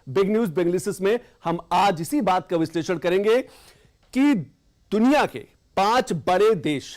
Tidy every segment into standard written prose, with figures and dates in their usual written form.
Big news big analysis में हम आज इसी बात का विश्लेषण करेंगे कि दुनिया के 5 बड़े देश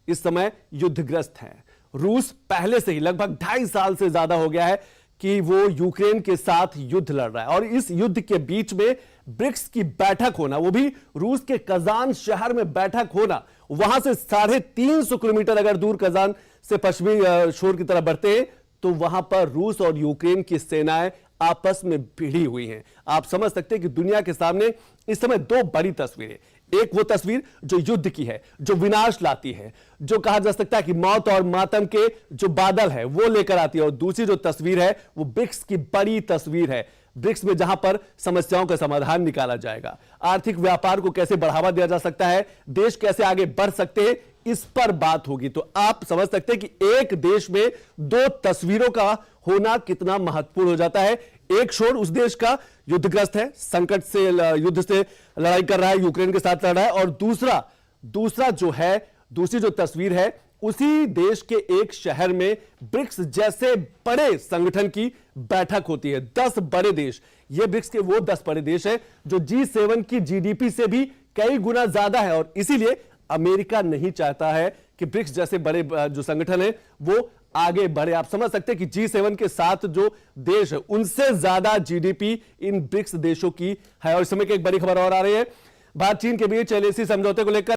इस समय युद्धग्रस्त हैं। रूस पहले से ही लगभग 2.5 साल से ज्यादा हो गया है कि वो यूक्रेन के साथ युद्ध लड़ रहा है और इस युद्ध के बीच में ब्रिक्स की बैठक होना, वो भी रूस के कजान शहर में बैठक होना, वहां से 350 किलोमीटर अगर दूर कजान से पश्चिमी शोर की तरफ बढ़ते हैं तो वहां पर रूस और यूक्रेन की सेनाएं आपस में भिड़ी हुई हैं। आप समझ सकते हैं कि दुनिया के सामने इस समय 2 बड़ी तस्वीरें, एक वो तस्वीर जो युद्ध की है, जो विनाश लाती है, जो कहा जा सकता है कि मौत और मातम के जो बादल है वो लेकर आती है, और दूसरी जो तस्वीर है वो ब्रिक्स की बड़ी तस्वीर है। ब्रिक्स में जहां पर समस्याओं का समाधान निकाला जाएगा, आर्थिक व्यापार को कैसे बढ़ावा दिया जा सकता है, देश कैसे आगे बढ़ सकते हैं, इस पर बात होगी। तो आप समझ सकते हैं कि एक देश में 2 तस्वीरों का होना कितना महत्वपूर्ण हो जाता है। एक छोर उस देश का युद्धग्रस्त है, संकट से युद्ध से लड़ाई कर रहा है, यूक्रेन के साथ लड़ रहा है, और दूसरा जो है, दूसरी जो तस्वीर है, उसी देश के एक शहर में ब्रिक्स जैसे बड़े संगठन की बैठक होती है। 10 बड़े देश, ये ब्रिक्स के वो 10 बड़े देश हैं जो G7 की जीडीपी से भी कई गुना ज्यादा है, और इसीलिए अमेरिका नहीं चाहता है कि ब्रिक्स जैसे बड़े जो संगठन है वो आगे बढ़े। आप समझ सकते हैं कि G7 के साथ जो देश है उनसे ज्यादा जीडीपी इन ब्रिक्स देशों की है। और इस समय की एक बड़ी खबर और आ रही है, भारत चीन के बीच LAC समझौते को लेकर